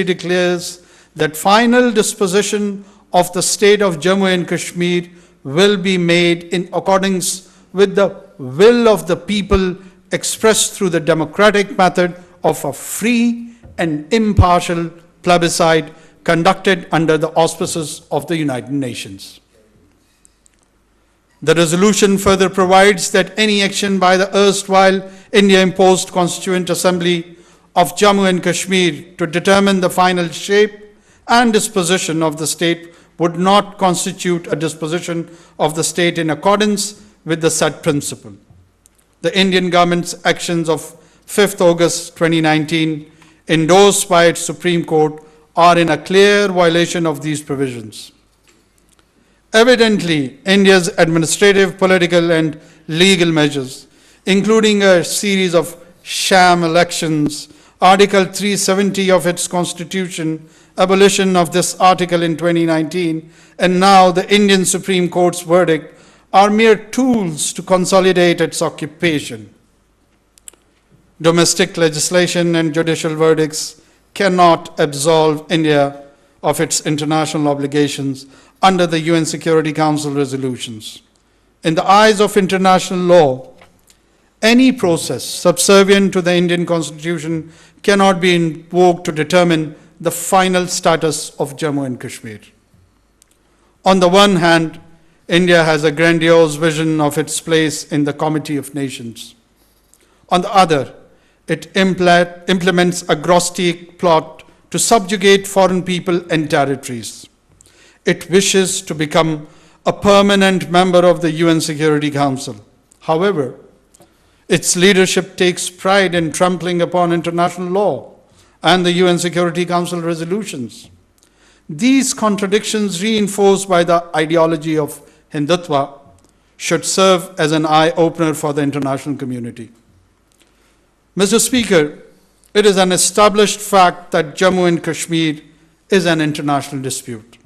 declares that final disposition of the state of Jammu and Kashmir will be made in accordance with the will of the people expressed through the democratic method of a free and impartial plebiscite conducted under the auspices of the United Nations. The resolution further provides that any action by the erstwhile India-imposed Constituent Assembly of Jammu and Kashmir to determine the final shape and disposition of the state would not constitute a disposition of the state in accordance with the said principle. The Indian government's actions of 5th August 2019, endorsed by its Supreme Court, are in a clear violation of these provisions. Evidently, India's administrative, political, and legal measures, including a series of sham elections, Article 370 of its Constitution, abolition of this article in 2019, and now the Indian Supreme Court's verdict, are mere tools to consolidate its occupation. Domestic legislation and judicial verdicts cannot absolve India of its international obligations under the UN Security Council resolutions. In the eyes of international law, any process subservient to the Indian Constitution cannot be invoked to determine the final status of Jammu and Kashmir. On the one hand, India has a grandiose vision of its place in the Committee of Nations. On the other, it implements a grotesque plot to subjugate foreign people and territories. It wishes to become a permanent member of the UN Security Council. However, its leadership takes pride in trampling upon international law and the UN Security Council resolutions. These contradictions, reinforced by the ideology of Hindutva, should serve as an eye-opener for the international community. Mr. Speaker, it is an established fact that Jammu and Kashmir is an international dispute.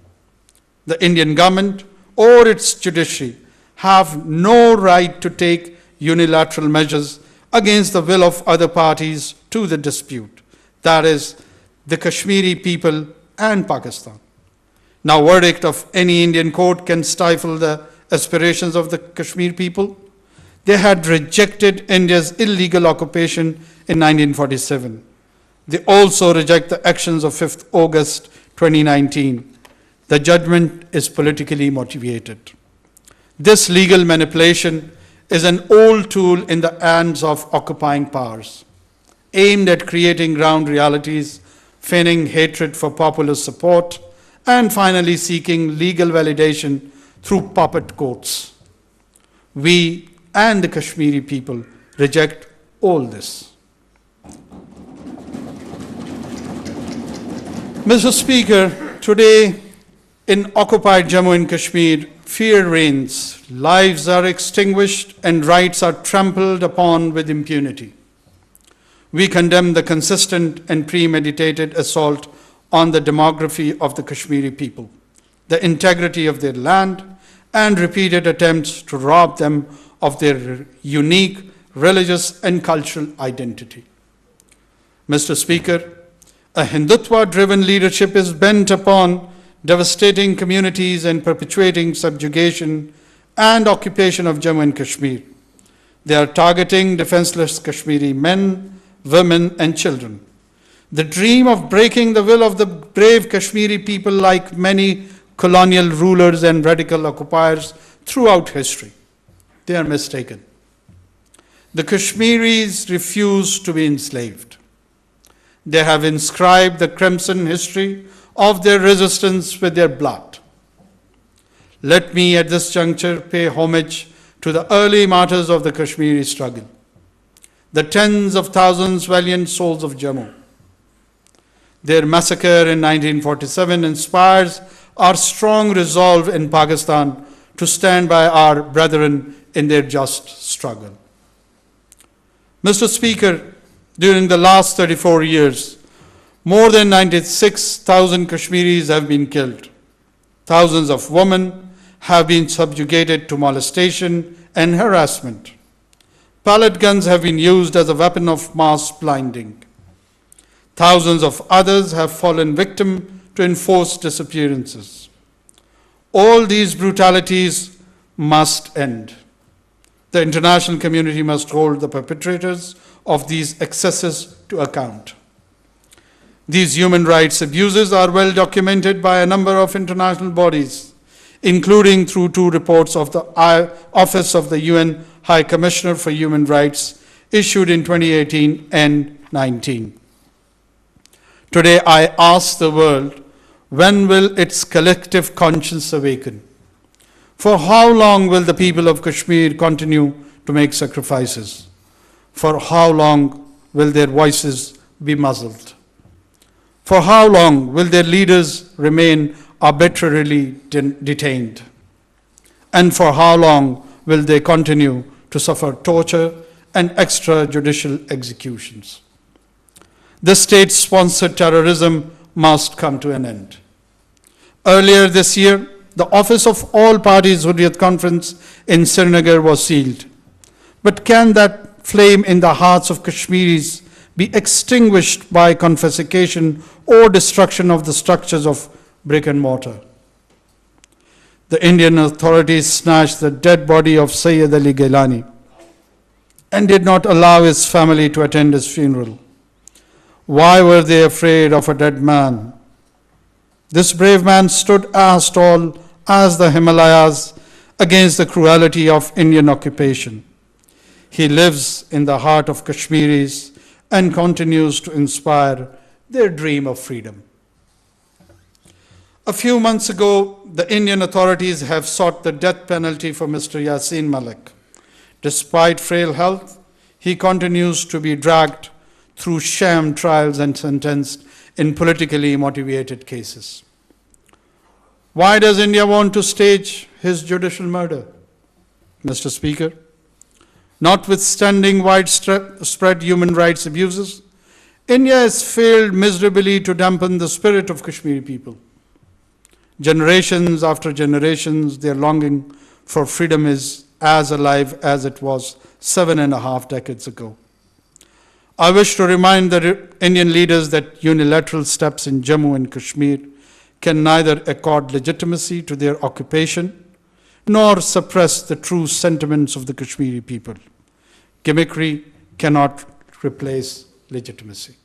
The Indian government or its judiciary have no right to take unilateral measures against the will of other parties to the dispute, that is, the Kashmiri people and Pakistan. Now, verdict of any Indian court can stifle the aspirations of the Kashmir people. They had rejected India's illegal occupation in 1947. They also reject the actions of 5th August 2019. The judgment is politically motivated. This legal manipulation is an old tool in the hands of occupying powers, aimed at creating ground realities, feigning hatred for popular support, and finally seeking legal validation through puppet courts. We and the Kashmiri people reject all this. Mr. Speaker, today in occupied Jammu and Kashmir, fear reigns, lives are extinguished, and rights are trampled upon with impunity. We condemn the consistent and premeditated assault on the demography of the Kashmiri people, the integrity of their land, and repeated attempts to rob them of their unique religious and cultural identity. Mr. Speaker, a Hindutva-driven leadership is bent upon devastating communities and perpetuating subjugation and occupation of Jammu and Kashmir. They are targeting defenseless Kashmiri men, women, and children. The dream of breaking the will of the brave Kashmiri people, like many colonial rulers and radical occupiers throughout history, they are mistaken. The Kashmiris refuse to be enslaved. They have inscribed the crimson history of their resistance with their blood. Let me at this juncture pay homage to the early martyrs of the Kashmiri struggle, the tens of thousands valiant souls of Jammu. Their massacre in 1947 inspires our strong resolve in Pakistan to stand by our brethren in their just struggle. Mr. Speaker, during the last 34 years, more than 96,000 Kashmiris have been killed. Thousands of women have been subjugated to molestation and harassment. Pellet guns have been used as a weapon of mass blinding. Thousands of others have fallen victim to enforced disappearances. All these brutalities must end. The international community must hold the perpetrators of these excesses to account. These human rights abuses are well documented by a number of international bodies, including through 2 reports of the Office of the UN High Commissioner for Human Rights issued in 2018 and 19. Today I ask the world, when will its collective conscience awaken? For how long will the people of Kashmir continue to make sacrifices? For how long will their voices be muzzled? For how long will their leaders remain arbitrarily detained? And for how long will they continue to suffer torture and extrajudicial executions? This state-sponsored terrorism must come to an end. Earlier this year, the Office of All Parties Hurriyat Conference in Srinagar was sealed. But can that flame in the hearts of Kashmiris be extinguished by confiscation or destruction of the structures of brick and mortar? The Indian authorities snatched the dead body of Sayyid Ali Gailani and did not allow his family to attend his funeral. Why were they afraid of a dead man? This brave man stood as tall as the Himalayas against the cruelty of Indian occupation. He lives in the heart of Kashmiris and continues to inspire their dream of freedom. A few months ago, the Indian authorities have sought the death penalty for Mr. Yasin Malik. Despite frail health, he continues to be dragged through sham trials and sentenced in politically motivated cases. Why does India want to stage his judicial murder? Mr. Speaker, notwithstanding widespread human rights abuses, India has failed miserably to dampen the spirit of Kashmiri people. Generations after generations, their longing for freedom is as alive as it was 7.5 decades ago. I wish to remind the Indian leaders that unilateral steps in Jammu and Kashmir can neither accord legitimacy to their occupation nor suppress the true sentiments of the Kashmiri people. Gimmickry cannot replace legitimacy.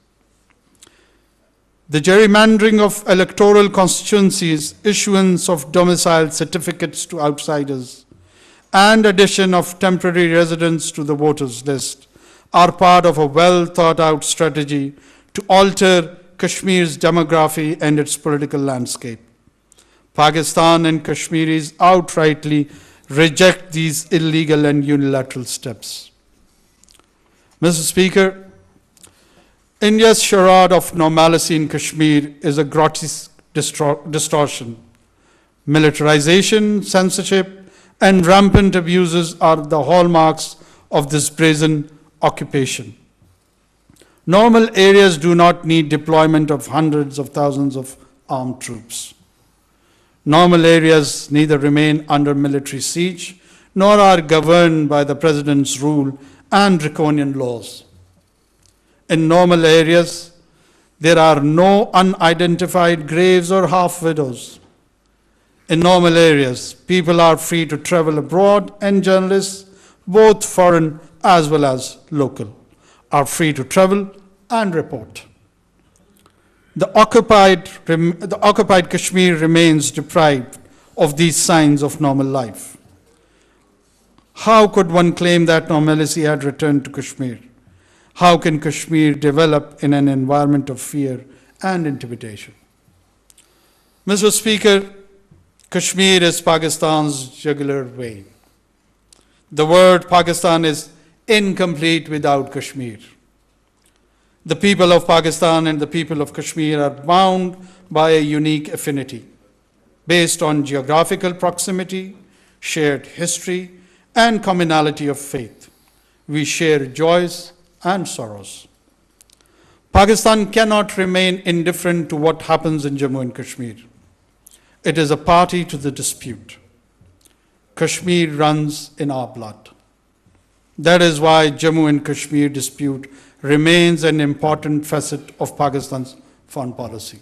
The gerrymandering of electoral constituencies, issuance of domicile certificates to outsiders, and addition of temporary residents to the voters list are part of a well-thought-out strategy to alter Kashmir's demography and its political landscape. Pakistan and Kashmiris outrightly reject these illegal and unilateral steps. Mr. Speaker, India's charade of normalcy in Kashmir is a grotesque distortion. Militarization, censorship, and rampant abuses are the hallmarks of this brazen occupation. Normal areas do not need deployment of hundreds of thousands of armed troops. Normal areas neither remain under military siege nor are governed by the president's rule and draconian laws. In normal areas, there are no unidentified graves or half-widows. In normal areas, people are free to travel abroad, and journalists, both foreign as well as local, are free to travel and report. The occupied Kashmir remains deprived of these signs of normal life. How could one claim that normalcy had returned to Kashmir? How can Kashmir develop in an environment of fear and intimidation? Mr. Speaker, Kashmir is Pakistan's jugular vein. The word Pakistan is incomplete without Kashmir. The people of Pakistan and the people of Kashmir are bound by a unique affinity based on geographical proximity, shared history, and commonality of faith. We share joys and sorrows. Pakistan cannot remain indifferent to what happens in Jammu and Kashmir. It is a party to the dispute. Kashmir runs in our blood. That is why Jammu and Kashmir dispute remains an important facet of Pakistan's foreign policy.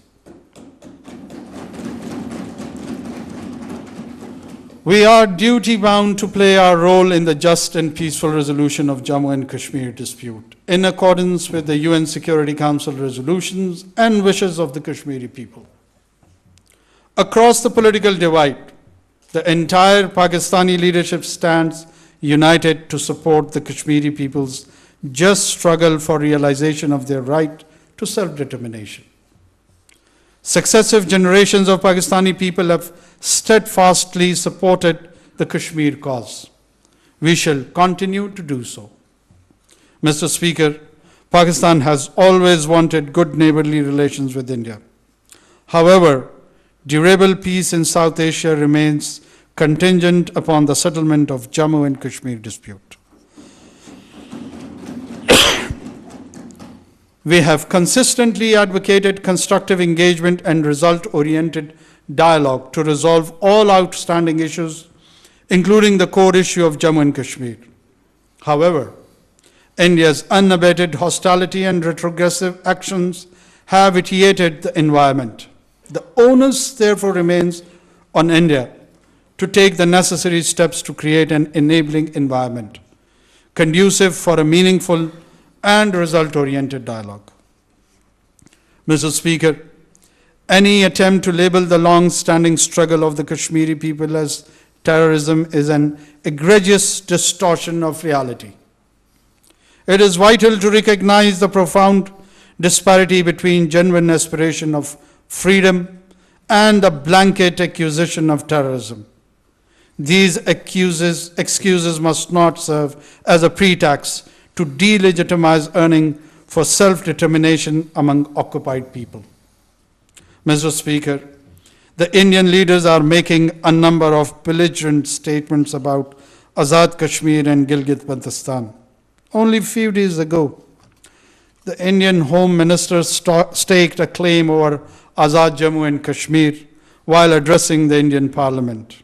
We are duty-bound to play our role in the just and peaceful resolution of Jammu and Kashmir dispute, in accordance with the UN Security Council resolutions and wishes of the Kashmiri people. Across the political divide, the entire Pakistani leadership stands united to support the Kashmiri people's just struggle for realization of their right to self-determination. Successive generations of Pakistani people have steadfastly supported the Kashmir cause. We shall continue to do so. Mr. Speaker, Pakistan has always wanted good neighborly relations with India. However, durable peace in South Asia remains contingent upon the settlement of Jammu and Kashmir dispute. We have consistently advocated constructive engagement and result-oriented dialogue to resolve all outstanding issues, including the core issue of Jammu and Kashmir. However, India's unabated hostility and retrogressive actions have vitiated the environment. The onus, therefore, remains on India to take the necessary steps to create an enabling environment conducive for a meaningful and result-oriented dialogue. Mr. Speaker, any attempt to label the long-standing struggle of the Kashmiri people as terrorism is an egregious distortion of reality. It is vital to recognize the profound disparity between genuine aspiration of freedom and the blanket accusation of terrorism. These excuses must not serve as a pretext to delegitimize earning for self-determination among occupied people. Mr. Speaker, the Indian leaders are making a number of belligerent statements about Azad Kashmir and Gilgit-Baltistan. Only a few days ago, the Indian Home Minister staked a claim over Azad Jammu and Kashmir while addressing the Indian Parliament.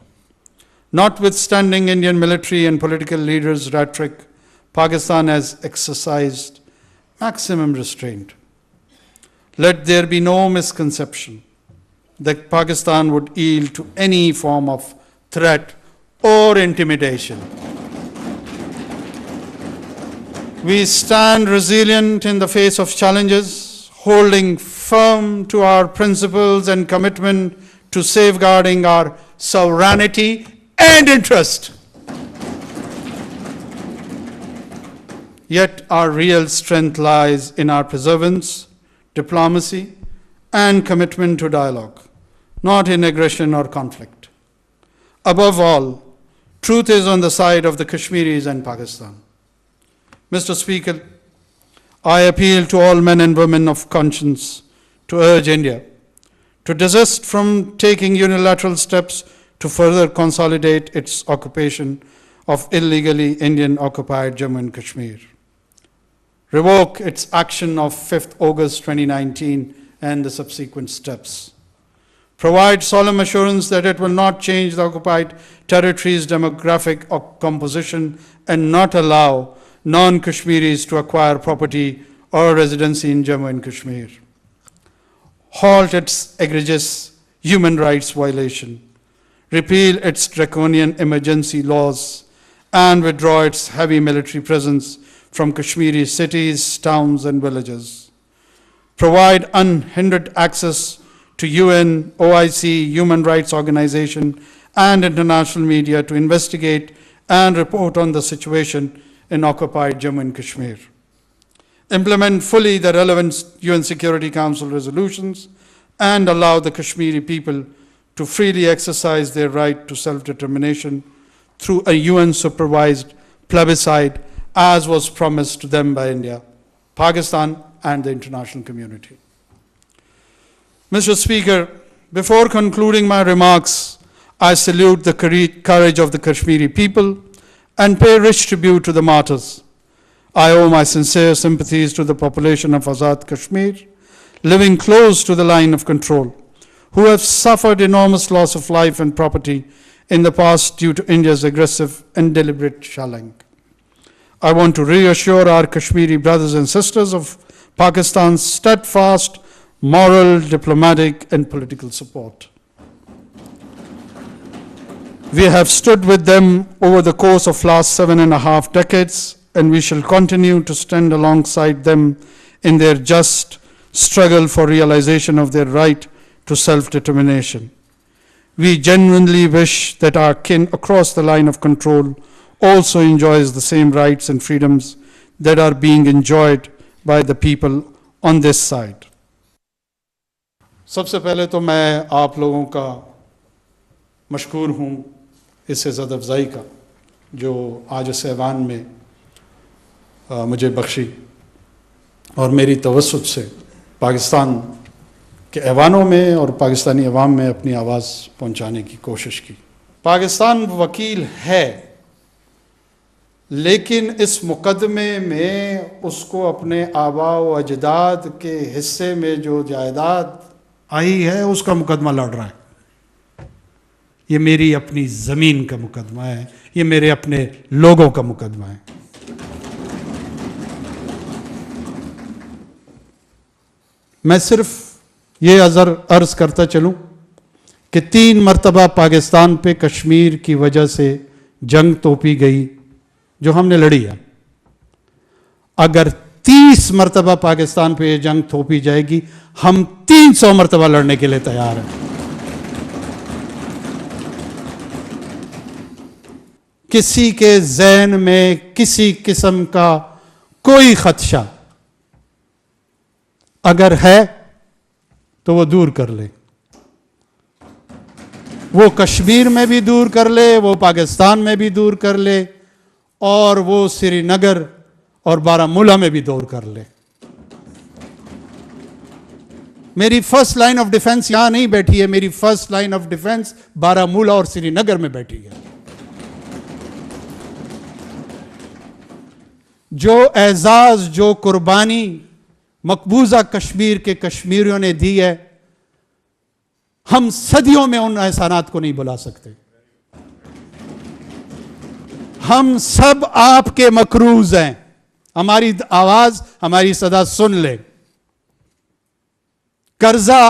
Notwithstanding Indian military and political leaders' rhetoric, Pakistan has exercised maximum restraint. Let there be no misconception that Pakistan would yield to any form of threat or intimidation. We stand resilient in the face of challenges, holding firm to our principles and commitment to safeguarding our sovereignty and interest. Yet our real strength lies in our perseverance, diplomacy, and commitment to dialogue, not in aggression or conflict. Above all, truth is on the side of the Kashmiris and Pakistan. Mr. Speaker, I appeal to all men and women of conscience to urge India to desist from taking unilateral steps to further consolidate its occupation of illegally Indian-occupied Jammu and Kashmir. Revoke its action of 5th August 2019 and the subsequent steps. Provide solemn assurance that it will not change the occupied territory's demographic composition and not allow non-Kashmiris to acquire property or residency in Jammu and Kashmir. Halt its egregious human rights violation. Repeal its draconian emergency laws and withdraw its heavy military presence from Kashmiri cities, towns, and villages. Provide unhindered access to UN, OIC, human rights organization, and international media to investigate and report on the situation in occupied Jammu and Kashmir. Implement fully the relevant UN Security Council resolutions and allow the Kashmiri people to freely exercise their right to self-determination through a UN-supervised plebiscite as was promised to them by India, Pakistan, and the international community. Mr. Speaker, before concluding my remarks, I salute the courage of the Kashmiri people and pay rich tribute to the martyrs. I owe my sincere sympathies to the population of Azad Kashmir, living close to the line of control, who have suffered enormous loss of life and property in the past due to India's aggressive and deliberate shelling. I want to reassure our Kashmiri brothers and sisters of Pakistan's steadfast moral, diplomatic, and political support. We have stood with them over the course of last 7.5 decades, and we shall continue to stand alongside them in their just struggle for realization of their right to self-determination. We genuinely wish that our kin across the line of control also enjoys the same rights and freedoms that are being enjoyed by the people on this side. सबसे पहले तो मैं आप लोगों का मशकूर हूँ इस इज़्ज़त अफ़ज़ाई का जो आज इस ऐवान में मुझे बख्शी और मेरी तवस्सुत से पाकिस्तान के ऐवानों में और पाकिस्तानी अवाम में अपनी आवाज़ पहुँचाने की कोशिश की। पाकिस्तान वकील है, लेकिन इस मुकदमे में उसको अपने आबा व अजदाद के हिस्से में जो जायदाद आई है उसका मुकदमा लड़ रहा है। ये मेरी अपनी ज़मीन का मुकदमा है, ये मेरे अपने लोगों का मुकदमा है। मैं सिर्फ ये अर्ज़ करता चलूँ कि 3 मरतबा पाकिस्तान पे कश्मीर की वजह से जंग तोपी गई जो हमने लड़ी है। अगर 30 मरतबा पाकिस्तान पे ये जंग थोपी जाएगी, हम 300 मरतबा लड़ने के लिए तैयार हैं। किसी के ज़हन में किसी किस्म का कोई खदशा अगर है तो वो दूर कर ले, वो कश्मीर में भी दूर कर ले, वो पाकिस्तान में भी दूर कर ले, और वो श्रीनगर और बारामूला में भी दूर कर ले। मेरी फर्स्ट लाइन ऑफ डिफेंस यहां नहीं बैठी है, मेरी first line of defence Baramulla और श्रीनगर में बैठी है। जो एजाज, जो कुर्बानी मकबूजा कश्मीर के कश्मीरियों ने दी है, हम सदियों में उन एहसानात को नहीं भुला सकते। हम सब आपके मकरूज हैं, हमारी आवाज, हमारी सदा सुन ले। कर्जा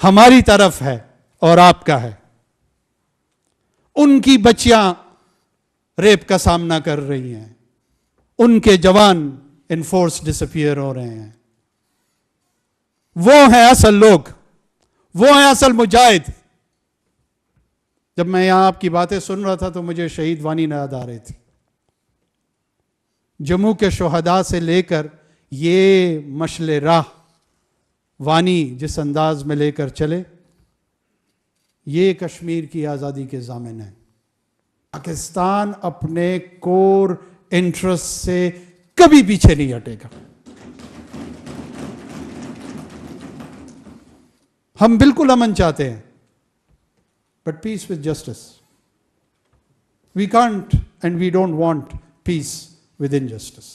हमारी तरफ है और आपका है। उनकी बच्चियां रेप का सामना कर रही हैं, उनके जवान इनफोर्स डिसअपियर हो रहे हैं। वो हैं असल लोग, वो हैं असल मुजाहिद। जब मैं यहां आपकी बातें सुन रहा था तो मुझे शहीद वानी याद आ रही थी। जम्मू के शोहदा से लेकर ये मशले राह वानी जिस अंदाज में लेकर चले, ये कश्मीर की आज़ादी के ज़ामिन है। पाकिस्तान अपने कोर इंटरेस्ट से कभी पीछे नहीं हटेगा। हम बिल्कुल अमन चाहते हैं, but peace with justice. We can't and we don't want peace with injustice,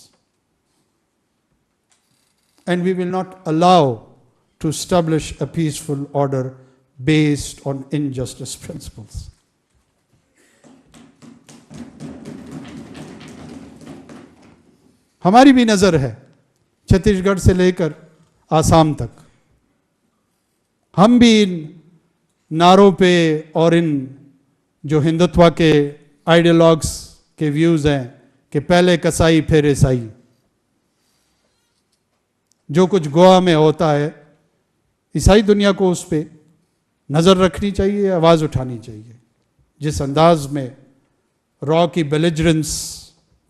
and we will not allow to establish a peaceful order based on injustice principles. हमारी भी नजर है छत्तीसगढ़ से लेकर आसाम तक। हम भी इन नारों पे और इन जो हिंदुत्व के आइडियोलॉग्स के व्यूज हैं कि पहले कसाई फिर ईसाई, जो कुछ गोवा में होता है, ईसाई दुनिया को उस पर नज़र रखनी चाहिए, आवाज़ उठानी चाहिए। जिस अंदाज में रॉ की बेलिजरेंस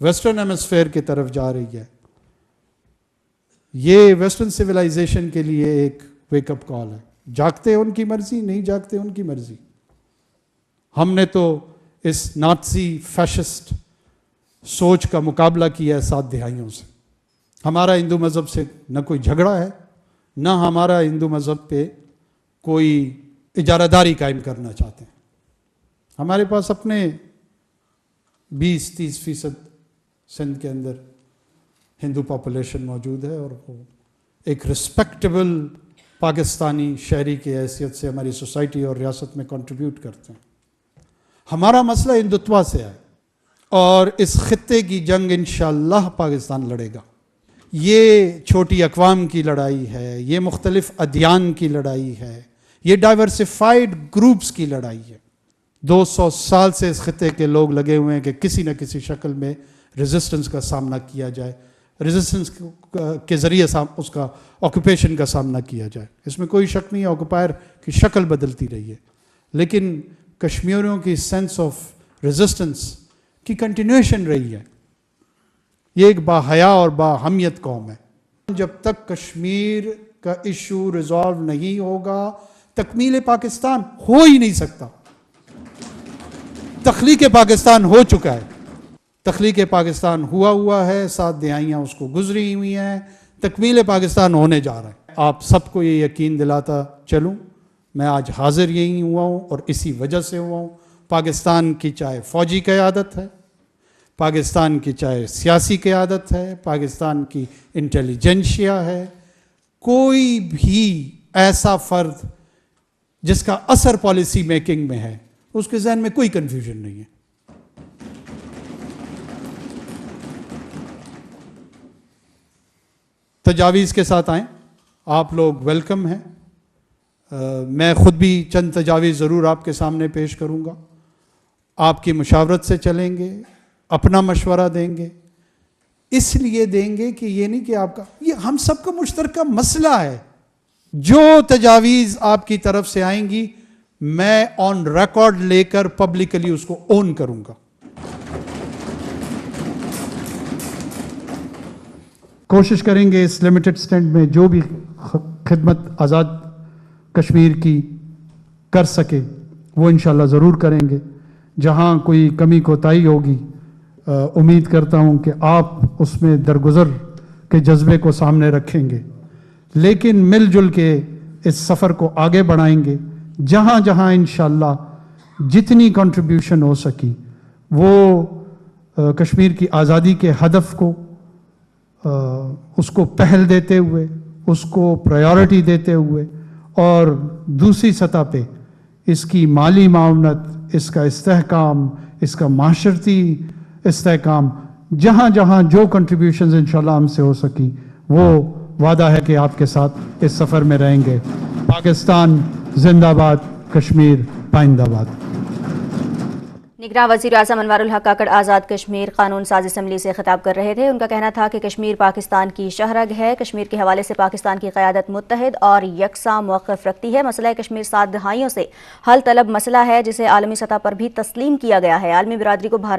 वेस्टर्न हेमिस्फेयर की तरफ जा रही है, ये वेस्टर्न सिविलाइजेशन के लिए एक वेकअप कॉल है। जागते हैं उनकी मर्जी, नहीं जागते उनकी मर्जी। हमने तो इस नाज़ी फैशिस्ट सोच का मुकाबला किया है 7 दहाइयों से। हमारा हिंदू मज़हब से न कोई झगड़ा है, न हमारा हिंदू मज़हब पे कोई इजारादारी कायम करना चाहते हैं। हमारे पास अपने 20-30% सिंध के अंदर हिंदू पॉपुलेशन मौजूद है, और वो एक रिस्पेक्टेबल पाकिस्तानी शहरी की हैसियत से हमारी सोसाइटी और रियासत में कंट्रीब्यूट करते हैं। हमारा मसला हिंदुत्व से है, اور اس خطے کی جنگ انشاءاللہ پاکستان لڑے گا۔ یہ چھوٹی اقوام کی لڑائی ہے، یہ مختلف ادیان کی لڑائی ہے، یہ ڈائیورسفائیڈ گروپس کی لڑائی ہے۔ 200 سال سے اس خطے کے لوگ لگے ہوئے ہیں کہ کسی نہ کسی شکل میں ریزسٹنس کا سامنا کیا جائے، ریزسٹنس کے ذریعے اس کا آکوپیشن کا سامنا کیا جائے۔ اس میں کوئی شک نہیں ہے، آکوپائر کی شکل بدلتی رہی ہے، لیکن کشمیریوں کی سینس آف ریزسٹنس کی کنٹینیویشن رہی ہے۔ یہ ایک باحیا اور باہمیت قوم ہے۔ جب تک کشمیر کا ایشو ریزالو نہیں ہوگا، تکمیل پاکستان ہو ہی نہیں سکتا۔ تخلیق پاکستان ہو چکا ہے، تخلیق پاکستان ہوا ہے، 7 دہائیاں اس کو گزری ہوئی ہیں، تکمیل پاکستان ہونے جا رہا ہے۔ آپ سب کو یہ یقین دلاتا چلوں، میں آج حاضر یہی ہوا ہوں اور اسی وجہ سے ہوا ہوں۔ پاکستان کی چاہے فوجی قیادت ہے، پاکستان کی چاہے سیاسی قیادت ہے، پاکستان کی انٹیلیجنشیا ہے، کوئی بھی ایسا فرد جس کا اثر پالیسی میکنگ میں ہے، اس کے ذہن میں کوئی کنفیوژن نہیں ہے۔ تجاویز کے ساتھ آئیں، آپ لوگ ویلکم ہیں۔ میں خود بھی چند تجاویز ضرور آپ کے سامنے پیش کروں گا، آپ کی مشاورت سے چلیں گے، اپنا مشورہ دیں گے، اس لیے دیں گے کہ یہ نہیں کہ آپ کا، یہ ہم سب کا مشترکہ مسئلہ ہے۔ جو تجاویز آپ کی طرف سے آئیں گی میں آن ریکارڈ لے کر پبلکلی اس کو اون کروں گا۔ کوشش کریں گے اس لمیٹڈ سٹینڈ میں جو بھی خدمت آزاد کشمیر کی کر سکے وہ انشاءاللہ ضرور کریں گے۔ جہاں کوئی کمی کوتاہی ہوگی امید کرتا ہوں کہ آپ اس میں درگزر کے جذبے کو سامنے رکھیں گے، لیکن مل جل کے اس سفر کو آگے بڑھائیں گے۔ جہاں جہاں انشاءاللہ جتنی کنٹریبیوشن ہو سکی وہ کشمیر کی آزادی کے ہدف کو اس کو پہل دیتے ہوئے، اس کو پرائیورٹی دیتے ہوئے، اور دوسری سطح پہ اس کی مالی معاونت، اس کا استحکام، اس کا معاشرتی استحکام، جہاں جہاں جو کنٹریبیوشنز انشاءاللہ ہم سے ہو سکی وہ وعدہ ہے کہ آپ کے ساتھ اس سفر میں رہیں گے۔ پاکستان زندہ باد، کشمیر پائندہ باد۔ نگراں وزیر اعظم انوار-ul-Haq کاکڑ آزاد کشمیر قانون ساز اسمبلی سے خطاب کر رہے تھے۔ ان کا کہنا تھا کہ کشمیر پاکستان کی شہرگ ہے۔ کشمیر کے حوالے سے پاکستان کی قیادت متحد اور یکساں موقف رکھتی ہے۔ مسئلہ کشمیر 7 دہائیوں سے حل طلب مسئلہ ہے جسے عالمی سطح پر بھی تسلیم کیا گیا ہے۔ عالمی برادری کو بھارت